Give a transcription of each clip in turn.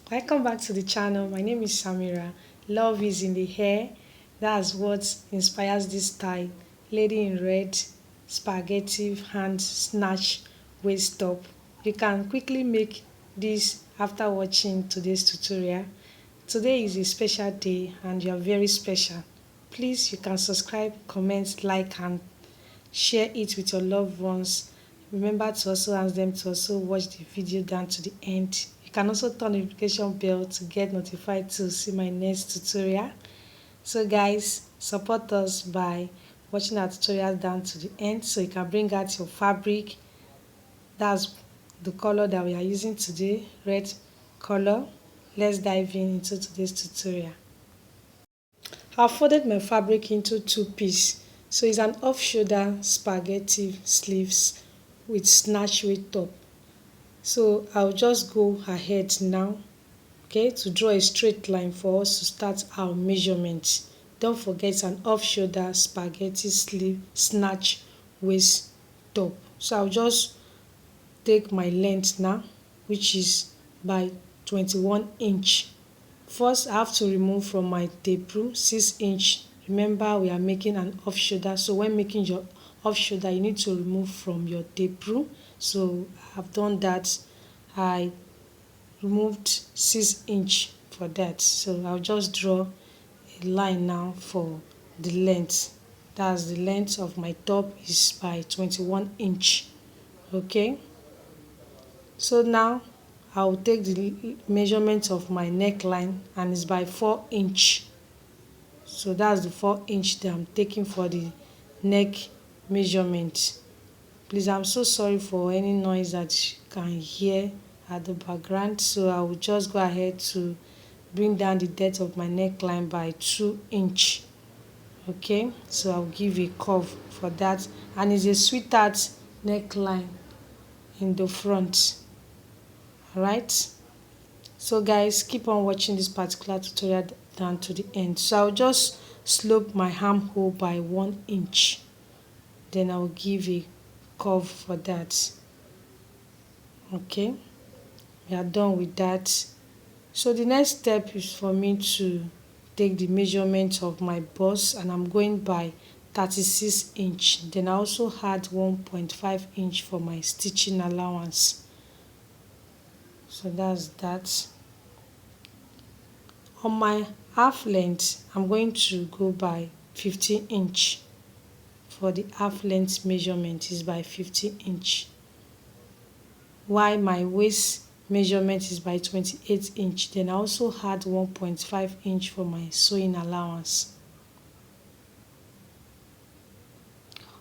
Welcome back to the channel. My name is Samira. Love is in the hair. That's what inspires this style. Lady in red, spaghetti hand snatch waist top. You can quickly make this after watching today's tutorial. Today is a special day and you are very special. Please, you can subscribe, comment, like and share it with your loved ones. Remember to also ask them to also watch the video down to the end. You can also turn the notification bell to get notified to see my next tutorial. So guys, support us by watching our tutorial down to the end so you can bring out your fabric. That's the color that we are using today, red color. Let's dive into today's tutorial. I've folded my fabric into two pieces. So it's an off-shoulder spaghetti sleeves with snatch weight top. So I'll just go ahead now, okay, to draw a straight line for us to start our measurement. Don't forget it's an off-shoulder spaghetti sleeve snatch waist top. So I'll just take my length now, which is by 21 inch. First, I have to remove from my tape rule 6 inch. Remember, we are making an off shoulder. So when making your off shoulder, you need to remove from your tape rule. So I've done that. I removed 6 inch for that. So I'll just draw a line now for the length. That's the length of my top is by 21 inch. Okay. So now I will take the measurement of my neckline and it's by 4 inch. So that's the 4 inch that I'm taking for the neck measurement. Please, I'm so sorry for any noise that you can hear at the background. So I will just go ahead to bring down the depth of my neckline by 2 inch. Okay, so I'll give a curve for that, and it's a sweetheart neckline in the front. Alright, so guys, keep on watching this particular tutorial down to the end. So I'll just slope my armhole by 1 inch, then I'll give a curve for that. Okay, we are done with that. So the next step is for me to take the measurement of my bust, and I'm going by 36 inch. Then I also had 1.5 inch for my stitching allowance. So that's that. On my half length, I'm going to go by 15 inch. For the half length measurement is by 15 inch. While my waist measurement is by 28 inch. Then I also had 1.5 inch for my sewing allowance.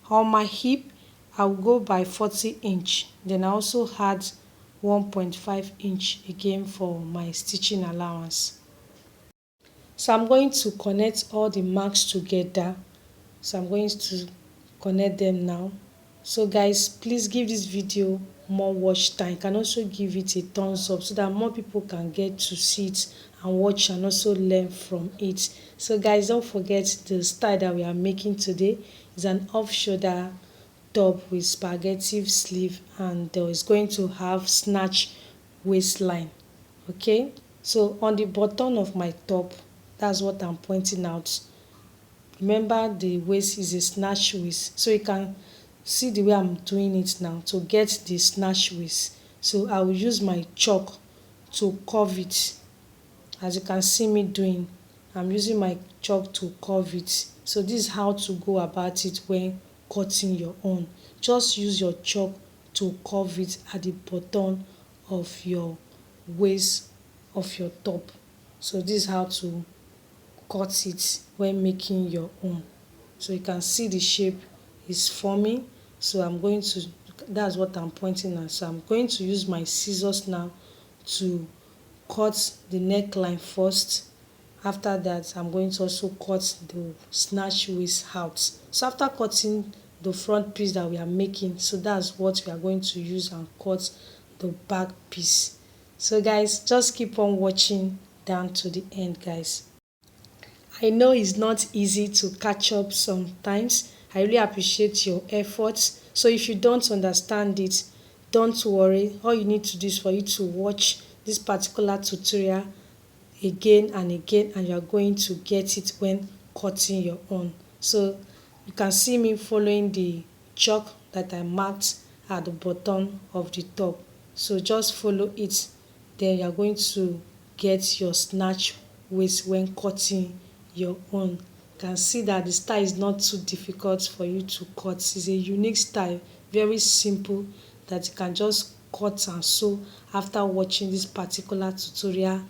On my hip, I'll go by 40 inch. Then I also had 1.5 inch again for my stitching allowance. So I'm going to connect all the marks together. So I'm going to connect them now. So guys, please give this video more watch time. You can also give it a thumbs up so that more people can get to see it and watch and also learn from it. So guys, don't forget the style that we are making today is an off shoulder top with spaghetti sleeve, and it's going to have snatch waistline. Okay, so on the bottom of my top, that's what I'm pointing out. Remember, the waist is a snatch waist, so you can see the way I'm doing it now to get the snatch waist. So I will use my chalk to curve it. As you can see me doing, I'm using my chalk to curve it. So this is how to go about it when cutting your own. Just use your chalk to curve it at the bottom of your waist of your top. So this is how to cut it when making your own. So you can see the shape is forming. So I'm going to, that's what I'm pointing at. So I'm going to use my scissors now to cut the neckline first. After that, I'm going to also cut the snatch waist out. So after cutting the front piece that we are making, so that's what we are going to use and cut the back piece. So guys, just keep on watching down to the end, guys. I know it's not easy to catch up sometimes. I really appreciate your efforts. So if you don't understand it, don't worry. All you need to do is for you to watch this particular tutorial again and again, and you are going to get it when cutting your own. So you can see me following the chalk that I marked at the bottom of the top. So just follow it, then you are going to get your snatch waist when cutting your own. You can see that the style is not too difficult for you to cut. It's a unique style, very simple, that you can just cut and sew after watching this particular tutorial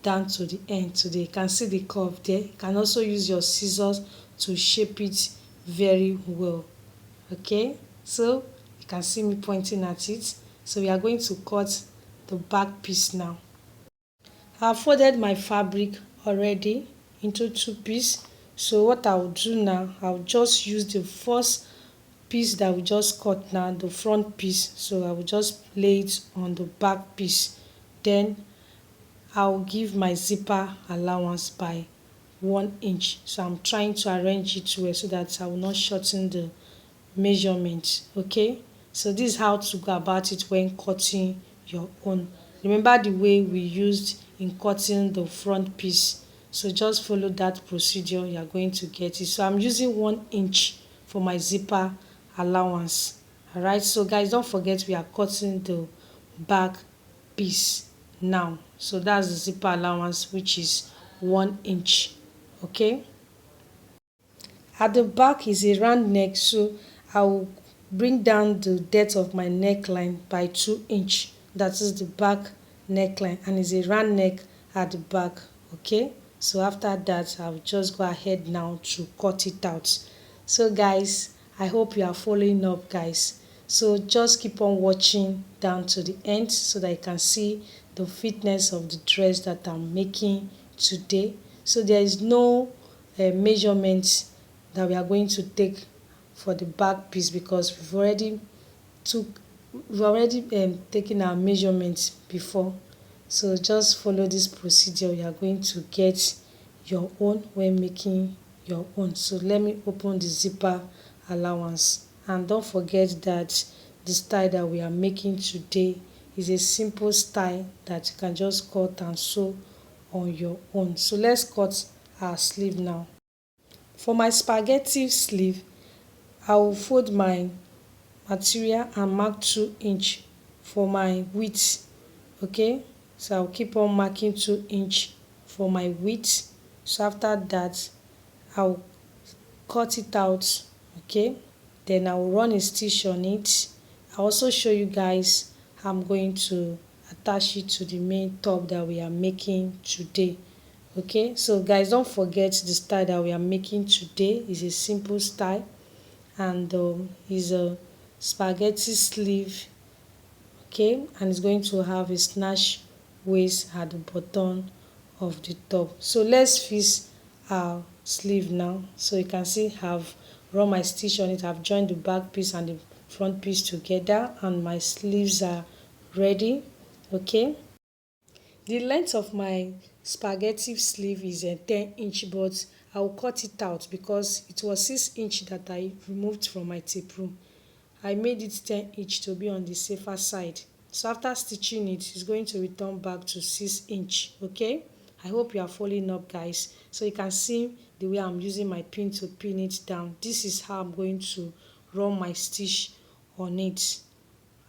down to the end today. You can see the curve there. You can also use your scissors to shape it very well. Okay, so you can see me pointing at it. So we are going to cut the back piece now. I have folded my fabric already into two pieces. So what I will do now, I will just use the first piece that we just cut now, the front piece. So I will just lay it on the back piece. Then I will give my zipper allowance by 1 inch. So I'm trying to arrange it well so that I will not shorten the measurement. Okay, so this is how to go about it when cutting your own. Remember the way we used in cutting the front piece. So just follow that procedure, you are going to get it. So I'm using 1 inch for my zipper allowance. Alright, so guys, don't forget we are cutting the back piece now. So that's the zipper allowance, which is 1 inch. Okay, at the back is a round neck, so I will bring down the depth of my neckline by 2 inch. That is the back neckline, and it's a round neck at the back. Okay, so after that I'll just go ahead now to cut it out. So guys, I hope you are following up, guys. So just keep on watching down to the end so that you can see the fitness of the dress that I'm making today. So there is no measurement that we are going to take for the back piece, because we've already taken our measurements before. So just follow this procedure, you are going to get your own when making your own. So let me open the zipper allowance, and don't forget that the style that we are making today is a simple style that you can just cut and sew on your own. So let's cut our sleeve now. For my spaghetti sleeve, I will fold my material and mark 2 inch for my width. Okay, so I'll keep on marking 2 inch for my width. So after that I'll cut it out. Okay, then I'll run a stitch on it. I'll also show you guys how I'm going to attach it to the main top that we are making today. Okay, so guys, don't forget the style that we are making today is a simple style, and is a spaghetti sleeve. Okay, and it's going to have a snatch waist at the bottom of the top. So let's fix our sleeve now. So you can see I've run my stitch on it. I've joined the back piece and the front piece together, and my sleeves are ready. Okay, the length of my spaghetti sleeve is 10 inch, but I will cut it out because it was 6 inch that I removed from my tape room. I made it 10 inch to be on the safer side. So after stitching it, it's going to return back to 6 inch. Okay, I hope you are following up, guys. So you can see the way I'm using my pin to pin it down. This is how I'm going to run my stitch on it.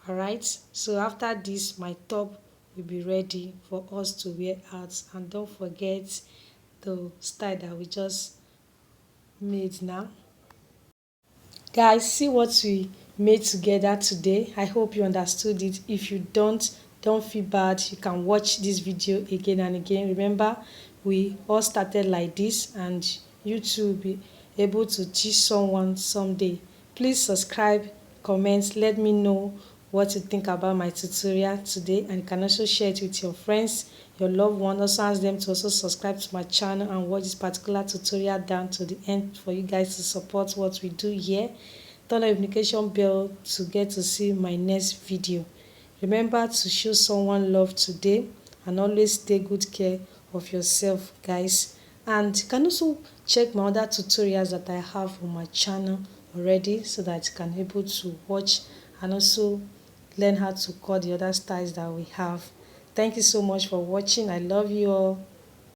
Alright, so after this, my top will be ready for us to wear out. And don't forget the style that we just made now. Guys, see what we made together today. I hope you understood it. If you don't feel bad. You can watch this video again and again. Remember, we all started like this, and you too will be able to teach someone someday. Please subscribe, comment, let me know what you think about my tutorial today, and you can also share it with your friends, your loved ones. Also ask them to also subscribe to my channel and watch this particular tutorial down to the end for you guys to support what we do here. Turn on the notification bell to get to see my next video. Remember to show someone love today, and always take good care of yourself, guys. And you can also check my other tutorials that I have on my channel already, so that you can be able to watch and also learn how to cut the other styles that we have. Thank you so much for watching. I love you all.